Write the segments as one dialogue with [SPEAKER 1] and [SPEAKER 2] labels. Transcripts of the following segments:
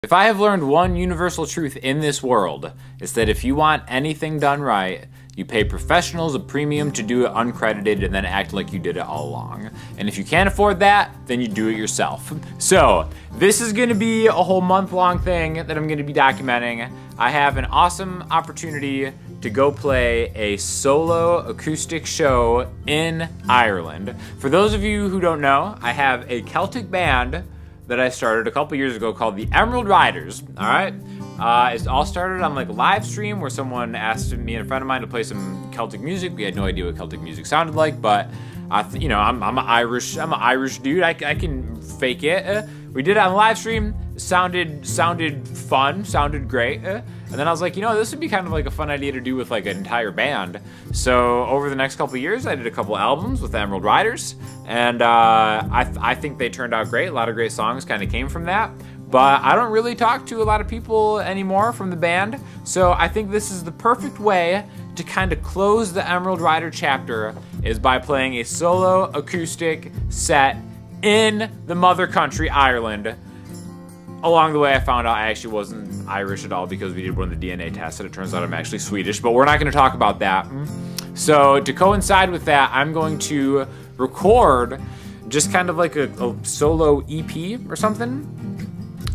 [SPEAKER 1] If I have learned one universal truth in this world, it's that if you want anything done right, you pay professionals a premium to do it uncredited and then act like you did it all along. And if you can't afford that, then you do it yourself. So, this is gonna be a whole month-long thing that I'm gonna be documenting. I have an awesome opportunity to go play a solo acoustic show in Ireland. For those of you who don't know, I have a Celtic band that I started a couple years ago called the Emeryld Ryders, all right? It all started on like a live stream where someone asked me and a friend of mine to play some Celtic music. We had no idea what Celtic music sounded like, but you know, I'm an Irish dude. I can fake it. We did it on live stream. Sounded fun. Sounded great. And then I was like, you know, this would be kind of like a fun idea to do with like an entire band. So over the next couple of years, I did a couple albums with the Emeryld Ryders, and I think they turned out great. A lot of great songs kind of came from that. But I don't really talk to a lot of people anymore from the band, so I think this is the perfect way to kind of close the Emeryld Ryder chapter is by playing a solo acoustic set in the mother country, Ireland. Along the way, I found out I actually wasn't Irish at all because we did one of the DNA tests, and it turns out I'm actually Swedish, but we're not going to talk about that. So to coincide with that, I'm going to record just kind of like a solo EP or something,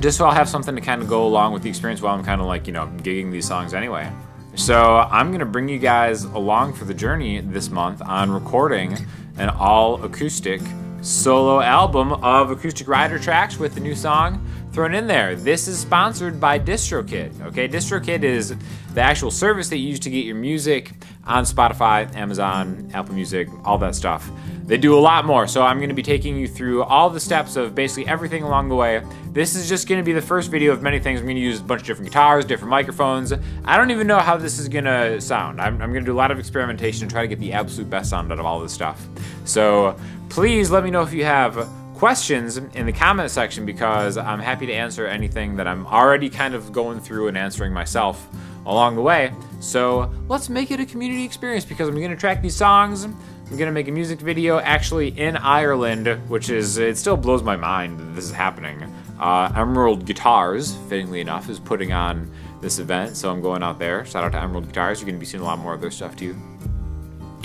[SPEAKER 1] just so I'll have something to kind of go along with the experience while I'm kind of like, you know, gigging these songs anyway. So I'm going to bring you guys along for the journey this month on recording an all acoustic solo album of acoustic rider tracks with the new song thrown in there. This is sponsored by DistroKid, okay? DistroKid is the actual service that you use to get your music on Spotify, Amazon, Apple Music, all that stuff. They do a lot more, so I'm going to be taking you through all the steps of basically everything along the way. This is just going to be the first video of many things. I'm going to use a bunch of different guitars, different microphones. I don't even know how this is going to sound. I'm going to do a lot of experimentation and try to get the absolute best sound out of all this stuff. So please let me know if you have questions in the comment section, because I'm happy to answer anything that I'm already kind of going through and answering myself along the way. So let's make it a community experience, because I'm going to track these songs. I'm going to make a music video actually in Ireland, which is, it still blows my mind that this is happening. Emeryld Guitars, fittingly enough, is putting on this event, so I'm going out there. Shout out to Emeryld Guitars. You're going to be seeing a lot more of their stuff too.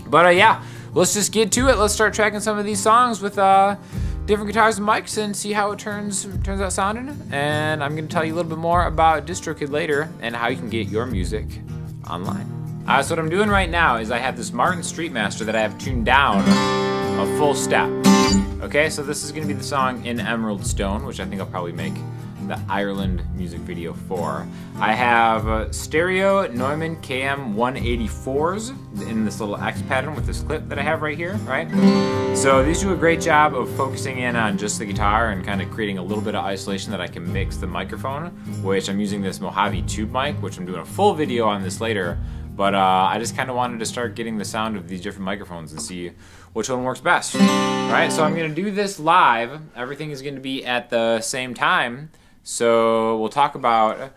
[SPEAKER 1] But yeah, let's just get to it. Let's start tracking some of these songs with different guitars and mics and see how it turns out sounding. And I'm going to tell you a little bit more about DistroKid later and how you can get your music online. So what I'm doing right now is I have this Martin Streetmaster that I have tuned down a full step. Okay, so this is going to be the song In Emerald Stone, which I think I'll probably make the Ireland music video for. I have stereo Neumann KM184s in this little X pattern with this clip that I have right here, right? So these do a great job of focusing in on just the guitar and kind of creating a little bit of isolation that I can mix the microphone, which I'm using this Mojave tube mic, which I'm doing a full video on this later. But I just kind of wanted to start getting the sound of these different microphones and see which one works best. Right, so I'm going to do this live. Everything is going to be at the same time. So we'll talk about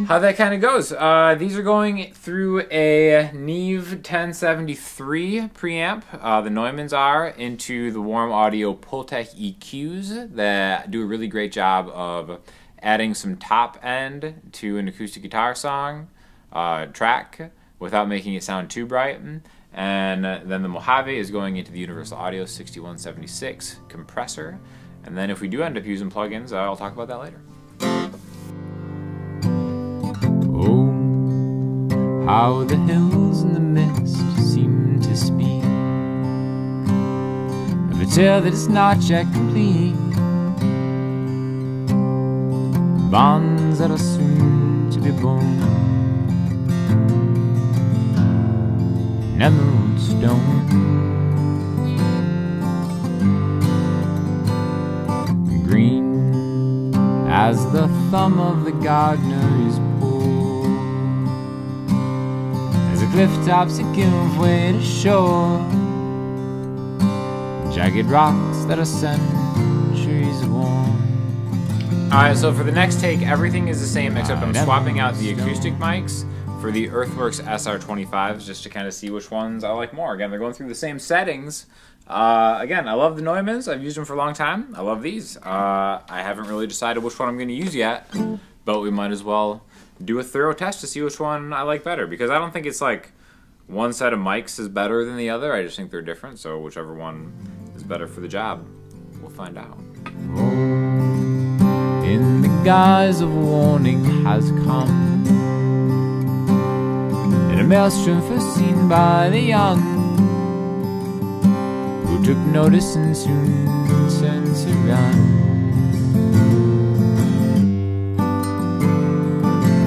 [SPEAKER 1] how that kind of goes. These are going through a Neve 1073 preamp. The Neumanns are into the Warm Audio Pultec EQs that do a really great job of adding some top end to an acoustic guitar song track without making it sound too bright. And then the Mojave is going into the Universal Audio 6176 compressor. And then if we do end up using plugins, I'll talk about that later. Oh, how the hills in the mist seem to speak of a tale that is not yet complete. Bonds that are soon to be born. An emerald stone. Green as the thumb of the gardener is poor, as the cliff tops that give way to shore, jagged rocks that are centuries worn. Alright, so for the next take, everything is the same except I'm swapping out the acoustic mics for the Earthworks SR25s just to kind of see which ones I like more. Again, they're going through the same settings, Again, I love the Neumanns. I've used them for a long time. I love these. I haven't really decided which one I'm going to use yet, but we might as well do a thorough test to see which one I like better, because I don't think it's like one set of mics is better than the other. I just think they're different, so whichever one is better for the job, we'll find out.
[SPEAKER 2] In the guise of warning has come, in a maelstrom foreseen by the young, who took notice and soon turned to run.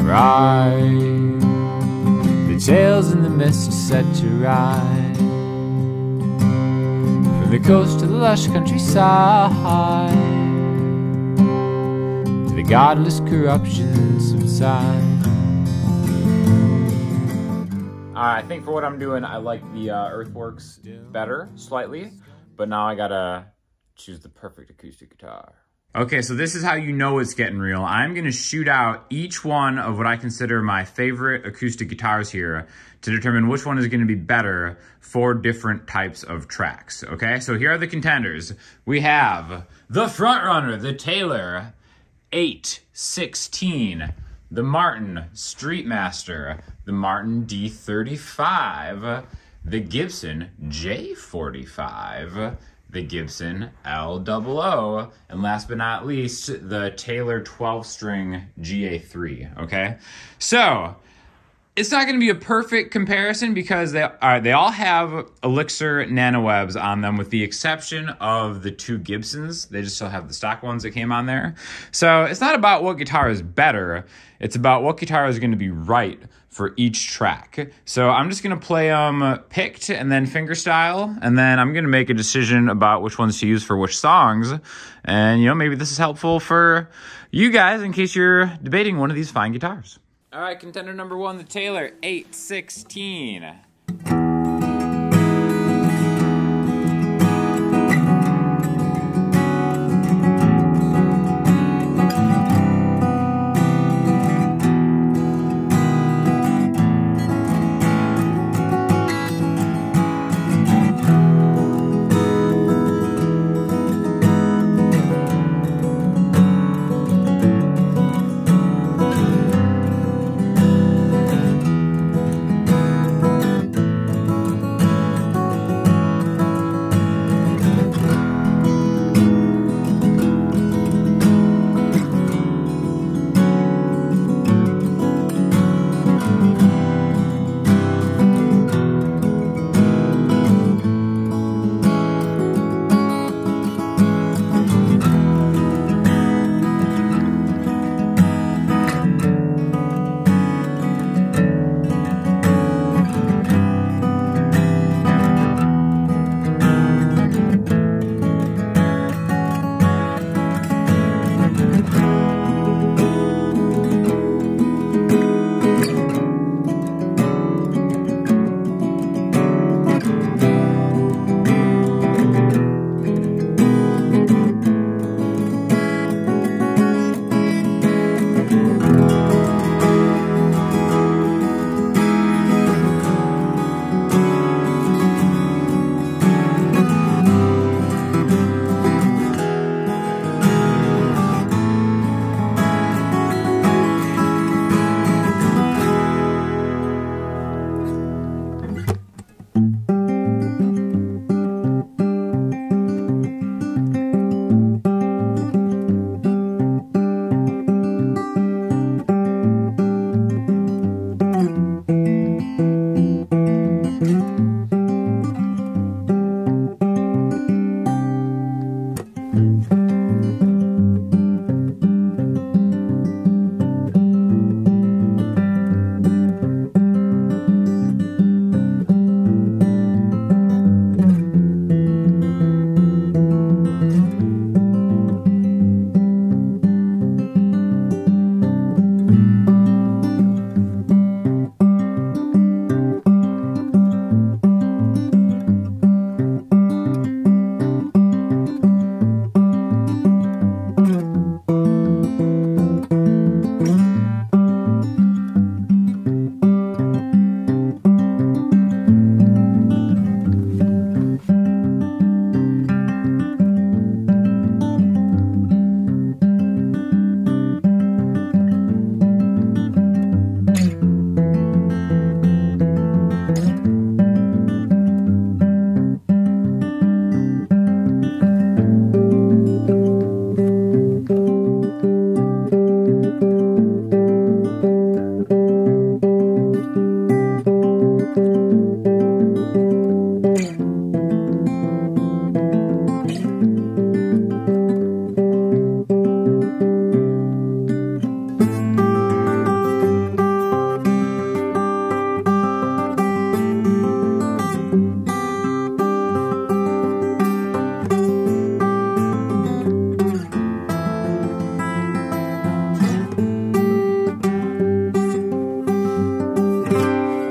[SPEAKER 2] Ride, the tales in the mist set to ride, from the coast to the lush countryside, to the godless corruption subside.
[SPEAKER 1] I think for what I'm doing, I like the Earthworks better, slightly, but now I gotta choose the perfect acoustic guitar. Okay, so this is how you know it's getting real. I'm gonna shoot out each one of what I consider my favorite acoustic guitars here to determine which one is gonna be better for different types of tracks, okay? So here are the contenders. We have the frontrunner, the Taylor 816, the Martin Streetmaster, the Martin D35, the Gibson J45, the Gibson L00, and last but not least, the Taylor 12-string GA3, okay? So, it's not gonna be a perfect comparison because they all have Elixir nanowebs on them with the exception of the two Gibsons. They just still have the stock ones that came on there. So, it's not about what guitar is better, it's about what guitar is gonna be right for each track. So I'm just gonna play them picked and then fingerstyle, and then I'm gonna make a decision about which ones to use for which songs. And you know, maybe this is helpful for you guys in case you're debating one of these fine guitars. All right, contender number one, the Taylor 816.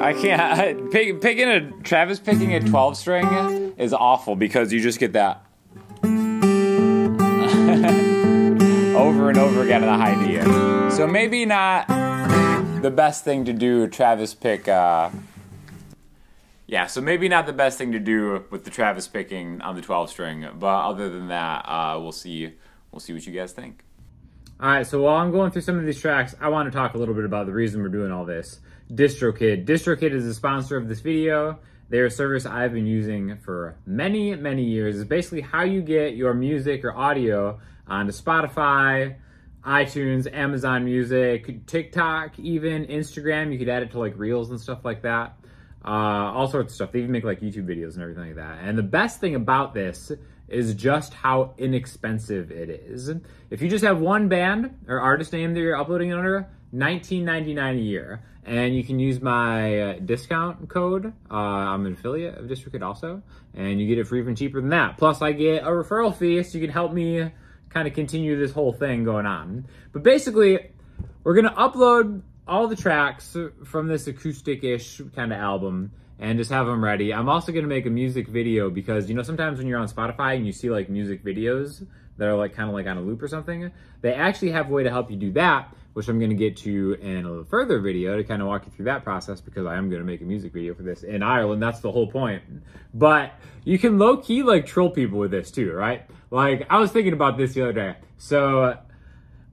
[SPEAKER 1] I can't. Travis picking a 12 string is awful because you just get that over and over again in the high D. So maybe not the best thing to do, Travis pick. Yeah, so maybe not the best thing to do with the Travis picking on the 12 string, but other than that, we'll see what you guys think. All right, so while I'm going through some of these tracks, I want to talk a little bit about the reason we're doing all this. DistroKid. DistroKid is the sponsor of this video. They're a service I've been using for many, many years. It's basically how you get your music or audio onto Spotify, iTunes, Amazon Music, TikTok, even Instagram. You could add it to like Reels and stuff like that. All sorts of stuff. They even make like YouTube videos and everything like that. And the best thing about this is just how inexpensive it is. If you just have one band or artist name that you're uploading it under, $19.99 a year. And you can use my discount code. I'm an affiliate of DistroKid also. And you get it for even cheaper than that. Plus I get a referral fee so you can help me kind of continue this whole thing going on. But basically, we're gonna upload all the tracks from this acoustic-ish kind of album and just have them ready. I'm also gonna make a music video because, you know, sometimes when you're on Spotify and you see like music videos that are like kind of like on a loop or something, they actually have a way to help you do that, which I'm gonna get to in a further video to kind of walk you through that process because I am gonna make a music video for this in Ireland. That's the whole point. But you can low-key like troll people with this too, right? Like, I was thinking about this the other day. So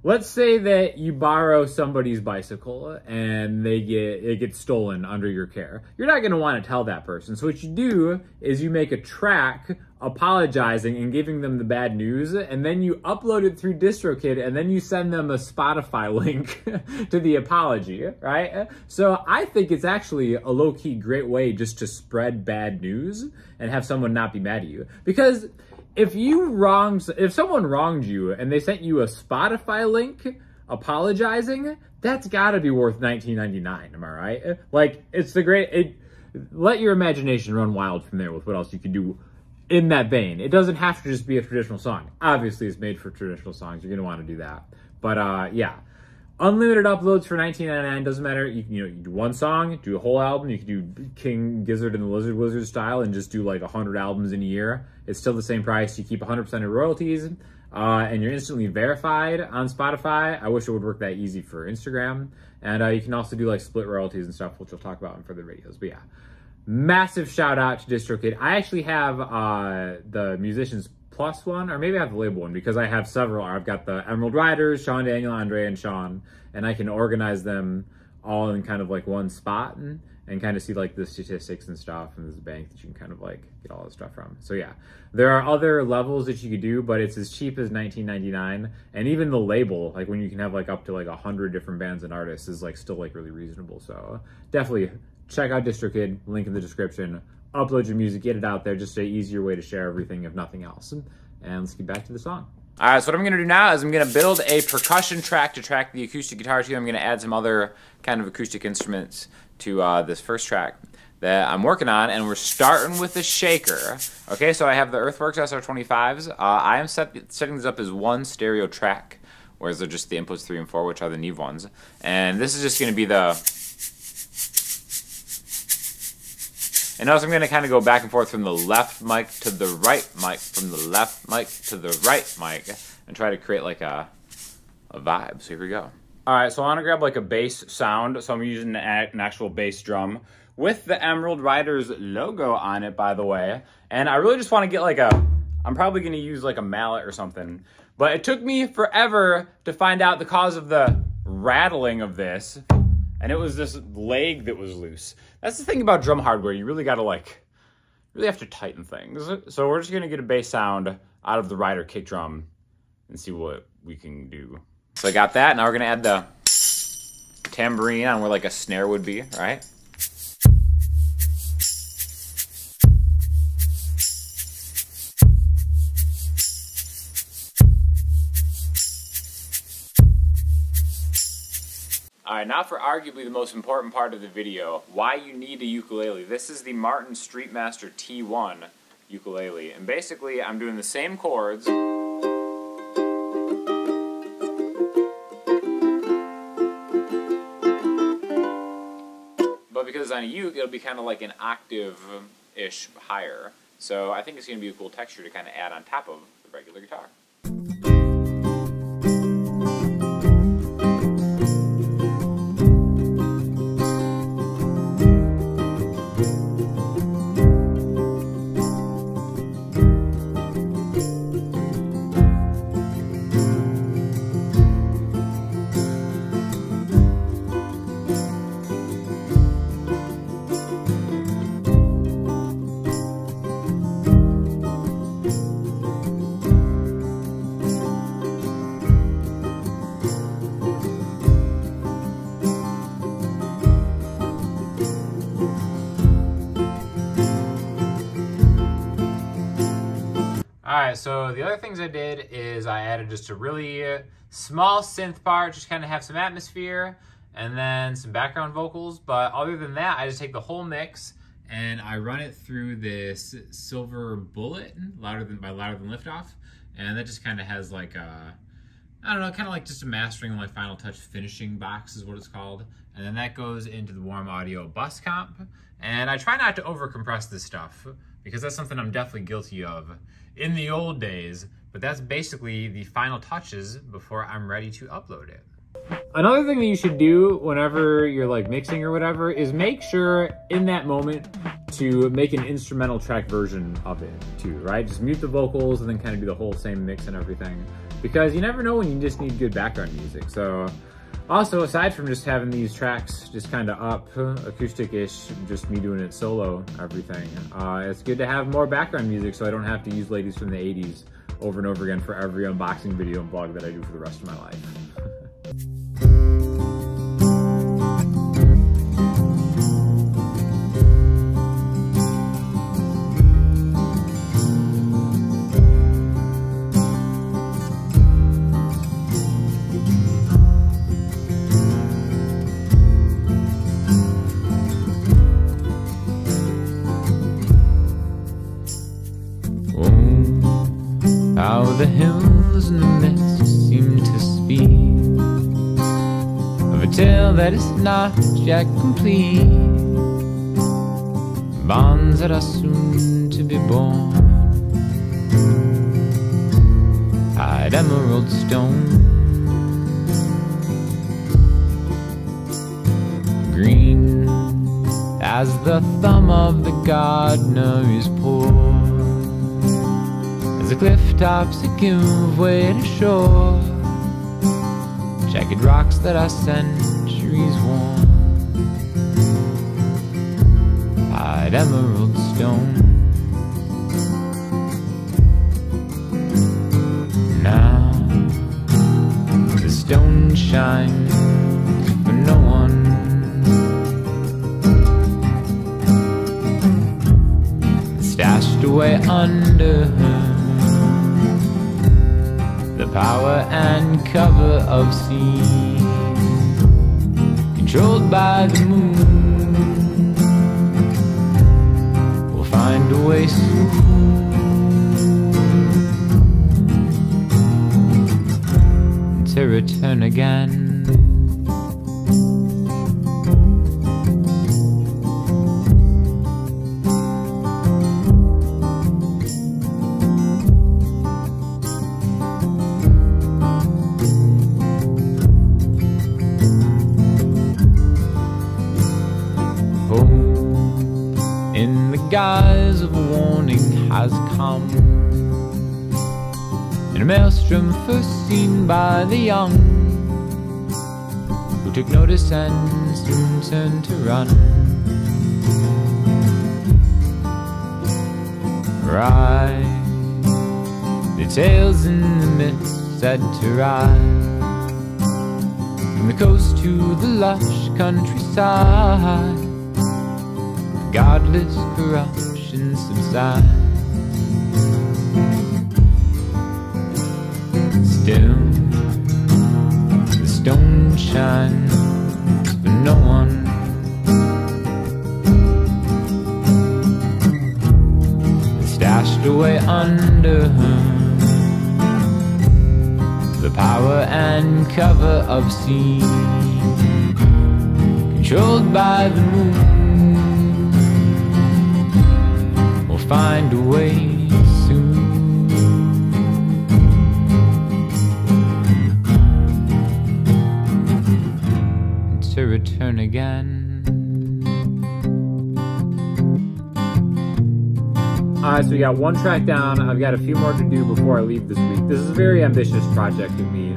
[SPEAKER 1] let's say that you borrow somebody's bicycle and it gets stolen under your care. You're not gonna wanna tell that person. So what you do is you make a track apologizing and giving them the bad news, and then you upload it through DistroKid, and then you send them a Spotify link to the apology, right? So I think it's actually a low-key great way just to spread bad news and have someone not be mad at you. Because if someone wronged you and they sent you a Spotify link apologizing, that's gotta be worth $19.99, am I right? Like, let your imagination run wild from there with what else you can do in that vein. It doesn't have to just be a traditional song. Obviously, it's made for traditional songs. You're gonna wanna do that. But yeah, unlimited uploads for $19.99, doesn't matter. You do one song, do a whole album. You can do King Gizzard and the Lizard Wizard style and just do like 100 albums in a year. It's still the same price. You keep 100% of royalties, and you're instantly verified on Spotify. I wish it would work that easy for Instagram. And you can also do like split royalties and stuff, which we'll talk about in further videos. But yeah, massive shout out to DistroKid. I actually have the Musicians Plus one, or maybe I have the label one because I have several. I've got the Emeryld Ryders, Sean, Daniel, Andrea and Sean, and I can organize them all in kind of like one spot and kind of see like the statistics and stuff, and there's a bank that you can kind of like get all this stuff from. So yeah, there are other levels that you could do, but it's as cheap as $19.99, and even the label, like when you can have like up to like 100 different bands and artists, is like still like really reasonable. So definitely check out DistroKid, link in the description. Upload your music, get it out there, just an easier way to share everything if nothing else. And let's get back to the song. All right, so what I'm gonna do now is I'm gonna build a percussion track to track the acoustic guitar to. I'm gonna add some other kind of acoustic instruments to this first track that I'm working on, and we're starting with the shaker. Okay, so I have the Earthworks SR25s. I am setting this up as one stereo track, whereas they're just the inputs 3 and 4, which are the Neve ones. And this is just gonna be and also I'm going to kind of go back and forth from the left mic to the right mic, from the left mic to the right mic, and try to create like a vibe. So here we go. All right, so I want to grab like a bass sound. So I'm using an actual bass drum with the Emeryld Ryders logo on it, by the way. And I really just want to get like I'm probably going to use like a mallet or something. But it took me forever to find out the cause of the rattling of this. And it was this leg that was loose. That's the thing about drum hardware. You really got to really have to tighten things. So we're just going to get a bass sound out of the Ryder kick drum and see what we can do. So I got that. Now we're going to add the tambourine on where like a snare would be, right? Alright, now for arguably the most important part of the video, why you need a ukulele. This is the Martin Streetmaster T1 ukulele, and basically I'm doing the same chords, but but because it's on a uke, it'll be kind of like an octave-ish higher. So I think it's going to be a cool texture to kind of add on top of the regular guitar.
[SPEAKER 2] Alright, so the other things I did is I added just a really small synth part, just kind of have some atmosphere, and then some background vocals. But other than that, I just take the whole mix and I run it through this silver bullet, louder than liftoff, and that just kind of has like a, I don't know, kind of like just a mastering, like final touch finishing box is what it's called. And then that goes into the Warm Audio bus comp. And I try not to over compress this stuff because that's something I'm definitely guilty of in the old days, but that's basically the final touches before I'm ready to upload it. Another thing that you should do whenever you're like mixing or whatever is make sure in that moment to make an instrumental track version of it too, right? Just mute the vocals and then kind of do the whole same mix and everything, because you never know when you just need good background music. So also, aside from just having these tracks just kind of up, acoustic-ish, just me doing it solo, everything, it's good to have more background music so I don't have to use Ladies from the 80s over and over again for every unboxing video and vlog that I do for the rest of my life. How the hills in the mist seem to speak of a tale that is not yet complete, bonds that are soon to be born, hide emerald stone, green as the thumb of the gardener is poor. As the cliff tops that give way to shore, jagged rocks that are centuries worn, hide emerald stone. Now the stone shines for no one, stashed away under her, the power and cover of sea, controlled by the moon, we'll find a way soon to return again. In the guise of a warning has come, in a maelstrom first seen by the young, who took notice and soon turned to run. Right, the tales in the mist said to rise, from the coast to the lush countryside, godless corruption subsides. Still, the stone shines for no one, stashed away under her, the power and cover of sea, controlled by the moon,
[SPEAKER 1] find a way soon to return again. Alright, so we got one track down. I've got a few more to do before I leave this week. This is a very ambitious project of me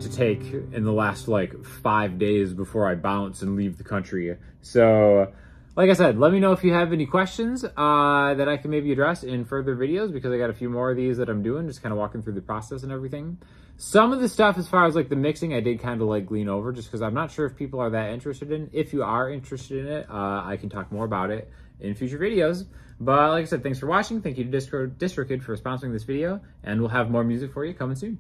[SPEAKER 1] to take in the last like 5 days before I bounce and leave the country. So, like I said, let me know if you have any questions that I can maybe address in further videos, because I got a few more of these that I'm doing, just kind of walking through the process and everything. Some of the stuff as far as like the mixing, I did kind of like glean over just because I'm not sure if people are that interested in. If you are interested in it, I can talk more about it in future videos. But like I said, thanks for watching. Thank you to DistroKid for sponsoring this video, and we'll have more music for you coming soon.